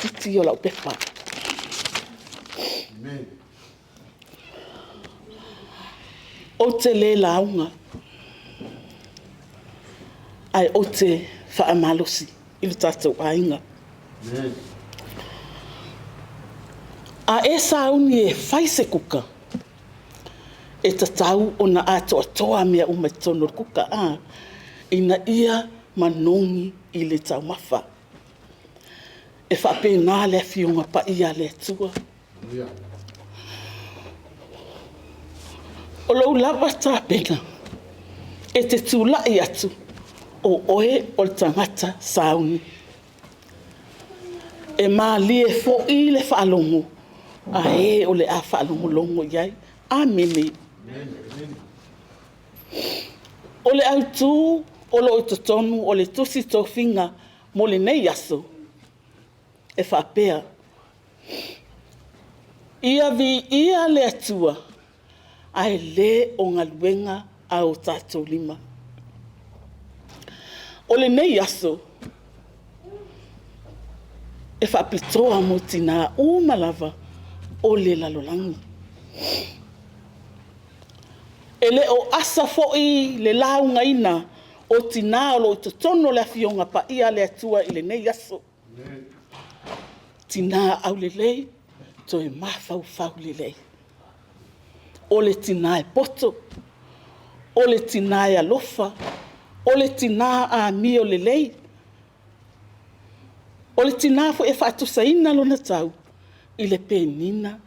titi o lau pepa. O te le launga. Ai o te whaamalosi i le tātou ainga. A e sauni e whaise kuka. E tatau o na ato atoa mea umetono kuka a. Ina ia manongi i le tau mawha. E whape ngā le fionga pa ia le tua. O lau lava tāpena. E te tūlai atu. O oe o le tangata sauni. E mā lie fo i le whaalongo. A e o le a whaalongo longo iai. Amene. O le autu, o lo i totonu, o le tusi tō whinga, mo le nei aso. E whapea. Ia vi ia le atua. Ai le o ngaluenga a o tatou lima. O le nei aso, e whapitoa mo tina umalava o le lalolangi. E le o asa fo'i le launga ina o tina o lo totono le fionga pa ia le atua i le nei aso. Tina au le lei, to e mafau fau le lei. O le tina e poto, o le tina e alofa, o le tina a mi o le lei. O le tina fo e whaatusa ina lona tau i le penina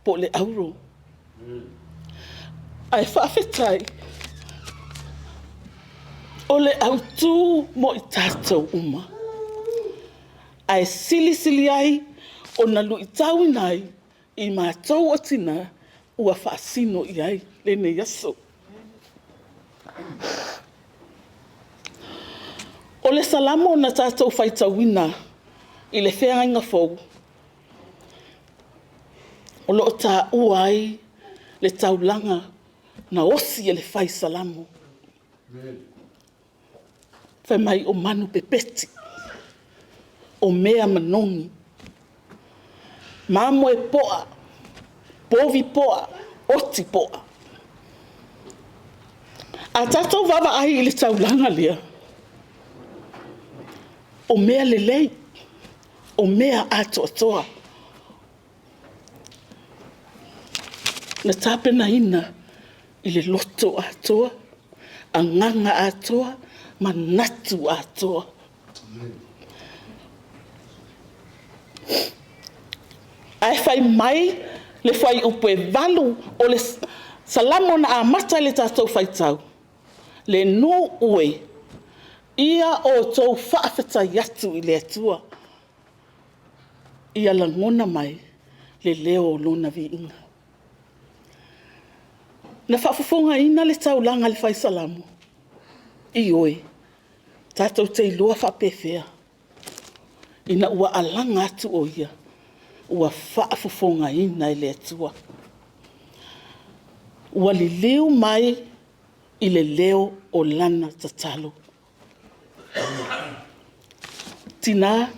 po le auro. Ai whaafetai. O le autu mo i tātou uma. Ai sili ai o na lui tau nai i mātou o tina ua whaasino i ai le ne yaso. O le salamo na tātou whaitawina i le whenga fau. O lo tā uai le taulanga na osi e le whai salamo. Whai mai o manu pepeti. O mea manongi. Mamo e poa. Povi poa. Oti poa. A tātou wawa ai i le taulanga lea. O mea lelei. O mea atoa. Na tāpena ina i le loto atoa. A nganga atoa. Ma natu atoa. Ai whai mai le whai upo e valu o le salamo na a mata le tātou whai tau. Le no ue. Ia o tau whaafetai atu i le atua. Ia langona mai le leo o lona vi inga. Na whaafafonga ina le taulanga le whai salamo. I oe. Tātou te iloa whapewhea. Ina ua alanga atu o ia. Ua whaafafonga ina i le atua. Ua li leo mai i le leo o lana tatalo. Tina,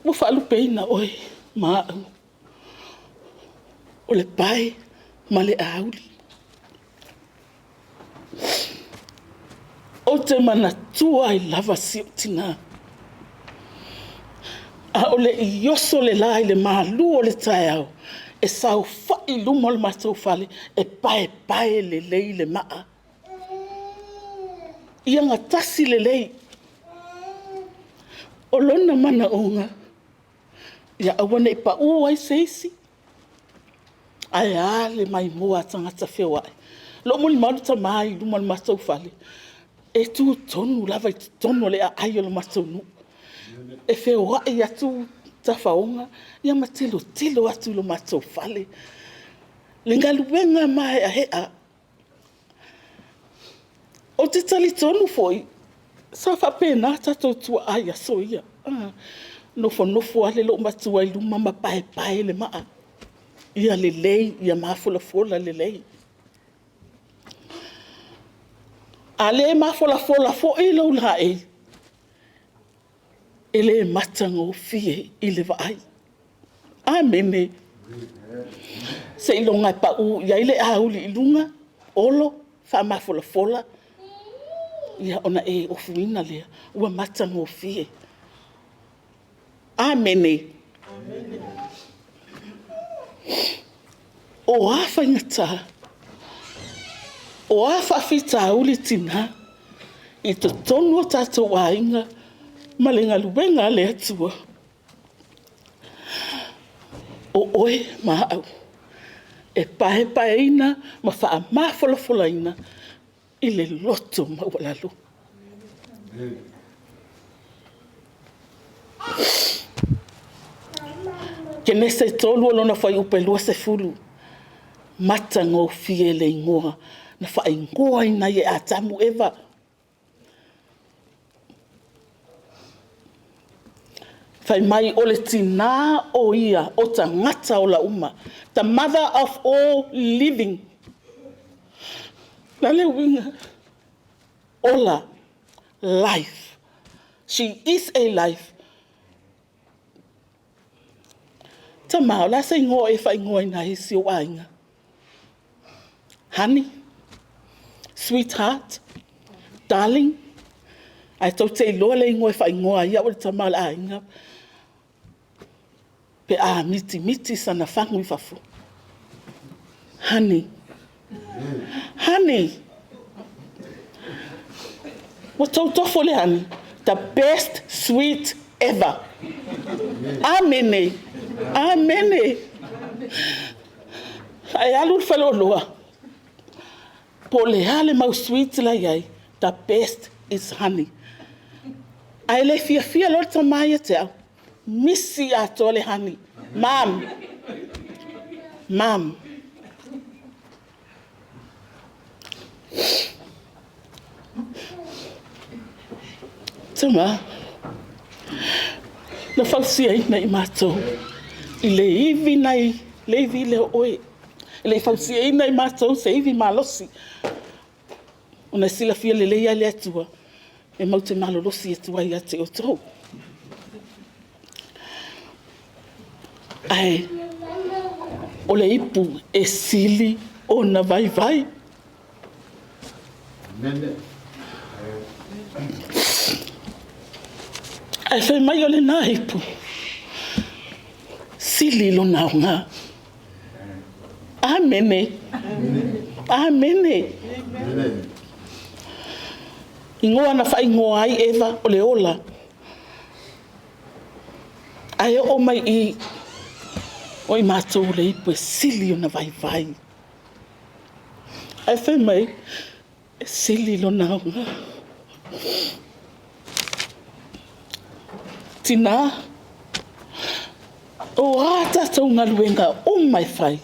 ua whaalupeina oe maau. O le pai ma le auli. O te manatua i lava si o tina. A o le ioso le lai le malu o le tae au. E sau whai luma le matou fale. E pae le lei le maa. Ia ngatasi le lei. O lona mana onga. Ia awane i pa ua i seisi. Ai ale mai mua tangata whewai. Lo muli maruta mai luma le matou fale. E tu tonu lava i tonu le a aio le matou nu. E whewai atu tafaonga. Ia matilo atu le matou fale. Le galuega mai a hea. O te tali tonu foi. Sa whapena tatou tua ai aso ia. Nofo ale lo matua i luma ma pae le maa. Ia le lei, ia mafola le lei. Ale mafola fo e lo la e. ele matango fie i le vaai. Amene. Se ilonga pa u ia ile auli ilunga olo fa mafola fola. Ia ona e ofuina lea ua matango fie. Amene. O afa ngata. O afa fita uli tina. I to tonu o tatou ainga. Malenga lubenga le atua. O oe ma au. E pae ina ma faa mafola ina. I le loto ma walalu. Ke nese tolu alo na fai upe lua se fulu. Matango fie le ingoa. Na fai ingoa ina ye atamu eva. Fai mai ole tina o ia o ta ngata o la uma. The mother of all living. Nale winga. Ola. Life. She is a life. Ta mao la se ingoa e fai ingoa ina hisi o ainga. Honey. Sweetheart. Darling. Ai tau te iloa le ingoa e fai ingoa ia o le ta mao la ainga. Pe a miti sana fangu i fafu. Honey. Honey. What tofo le honey? The best sweet ever. Amene. Amene. Ai alu falo loa. Po le hale mau sweet la yai. The best is honey. Ai le fia lo tamaya te au. Missy atole honey. Mom. Tama. Na fausia ina i matou. I le ivi nai, le ivi le oe. I le fausia ina i matou se ivi malosi. Ona sila fia le leia le atua. E mau te malolosi atua i ate o tou. Ai, o le ipu e sili o na vai. Ai fai mai o le na ipu. Sili lo na unga. Amene. Ingoa na fai ingoa ai eva o le ola. Ai o mai i oi matou le ipu e sili o na vai. Ai fai mai e sili lo na unga. Tina. O tatou galuega o mai fai.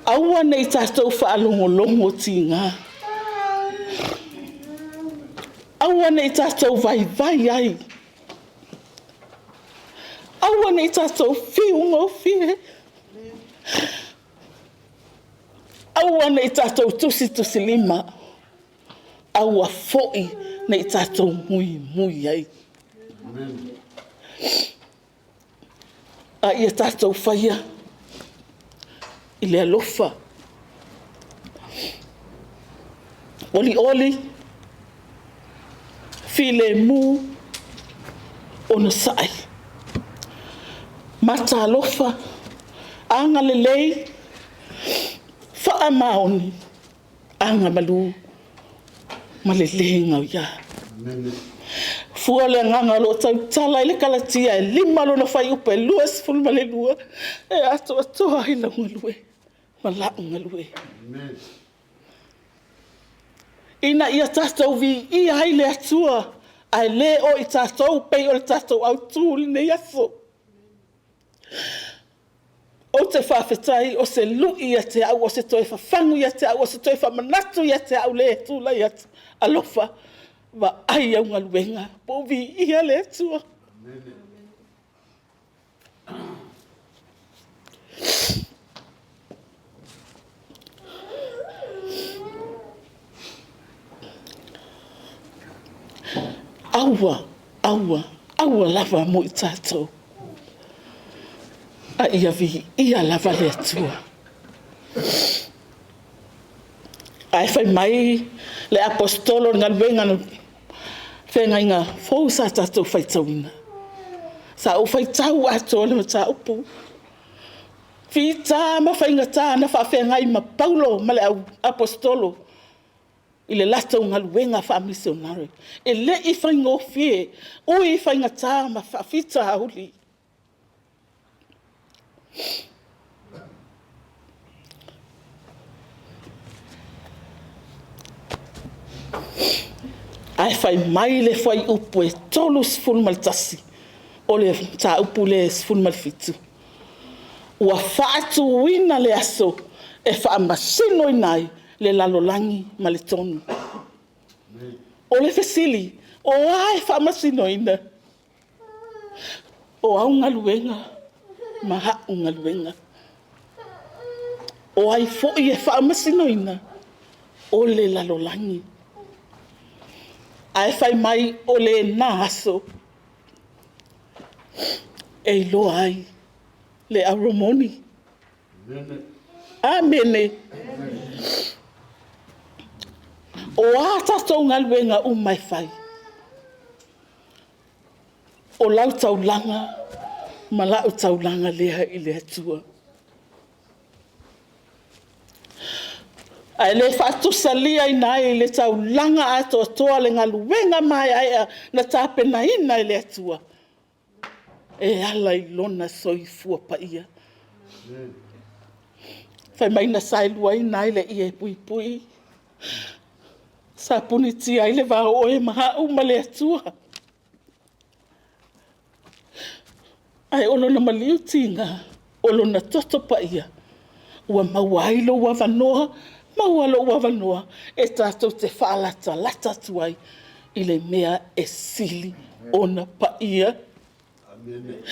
Aua nei tatou whaalongolongo tinga. Aua nei tatou vai ai. Aua nei tatou fiungo fie. Aua nei tatou tusi lima. Aua foi nei tatou mui ai. A ia tatou whaia. I le alofa. Oli. File mu ona sai. Mata alofa. Anga lelei. Faa maoni. Anga malu. Malelei ngau ya. Fua le nganga lo tala ile kalatia lima lo na fai upe luas ful malelua. E ato ai la ngalue. Mala ngalue. Ina ia tatou vi i ai le atua. Ai le o i tatou pei o le tatou au tūli ne yaso. O te whawhetai o se lui ia te au o se toi whawhangu ia te au o se toi whamanatu ia te au le tūla ia te alofa. Va ai au ngaluenga. Po vi ia le atua. aua lava mo I tātou. A ia vi, ia lava le atua. Ai fai mai le apostolo ngaluenga no whenga inga fau sa tātou fai tauina. Sa o fai tau ato le mata upu. Fita ma fai ngata na fa whenga ma Paulo ma le apostolo. I le lata ngaluenga fa missionary. E le I fai ngofie, ui fai ngata ma fa fita hauli. Ai fai mai le fai upu e tolu sfulu maltasi. O le ta upu le sfulu malfitu. Ua faatu wina le aso e faa masino inai le lalolangi ma le tonu. O le fesili, o ai faa masino ina. O au ngaluenga, ma hau ngaluenga. O ai foi e faa masino ina. O le lalolangi. Ai fai mai o le naso. E lo ai le aromoni. Amene. O a tatou ngaluenga mai fai. O lau taulanga, ma lau taulanga lea I le atua. Ai le fatusalia ina le taulanga ato atoa le ngaluenga mai ai na tapena ina le atua. E ala I lona soifua pa ia. Fai mai na sailua ina le ia pui pui. Sa puniti ai le vao oe maha uma le atua. Ai olo na maliu tinga, olo na toto pa ia. Ua mawailo ua vanoa, mawalo ua vanoa. E tātou te whaalata lata tuai. I le mea e sili ona pa ia. Amen.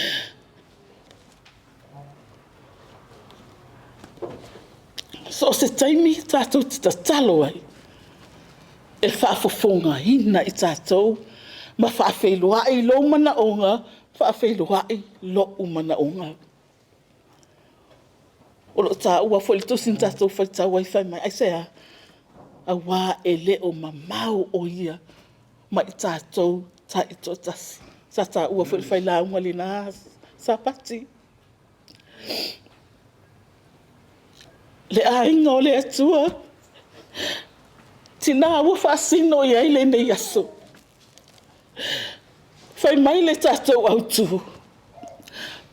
So se taimi tātou te tatalo ai. E whaafofonga hina I tātou. Ma whaafeiloa I lo mana onga. Whaafeiloa I lo umana onga. Olo tā ua wholitosin tātou whaitau ai whai mai. Ai sea. A wā e leo mamau o ia. Ma I tātou tā I tō tasi. Sa tā ua whai la unga li nā sa pati. Le ainga o le atua. Tina ua whaasino I ai le nei aso. Whai mai le tātou autu.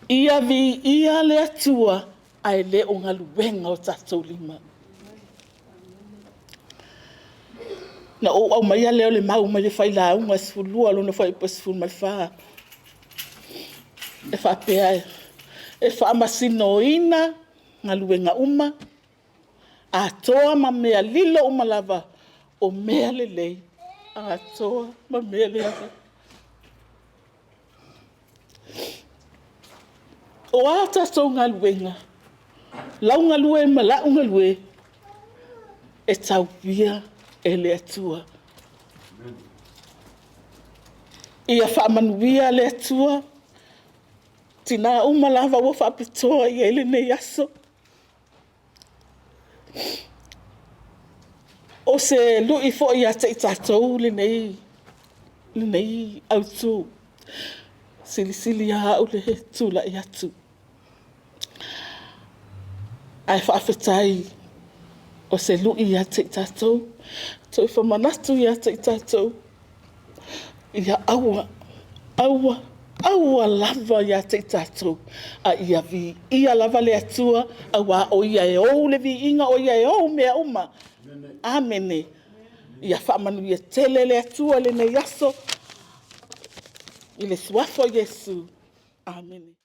Ia vi ia le atua. Ai le o ngaluenga o tātou lima. Na o au mai leo le mau mai le whai la unga sifulua lo na whai pa sifulu mai wha. E wha pea e wha masino ina ngaluenga uma. A toa ma mea lilo uma lava o mea le lei. A toa ma mea le lava. O a tātou ngaluenga. Lau ngalue ma lau ngalue. E tau via e le atua. Ia whaamanuia le atua. Tina uma lava ua whaapitoa I ele nei aso. O se lui fo ia te tātou le nei autu. Sili a au le tula I atu. Ai whaafetai o se lui ia te tātou. Toi whamanatu ia te tātou. Ia aua lava ia te tātou. A ia vi ia lava le atua. Awa o ia e ou le vi inga o ia e ou mea uma. Amene. Ia whaamanu ia tele le atua le nei aso. I le suafo Yesu. Amen.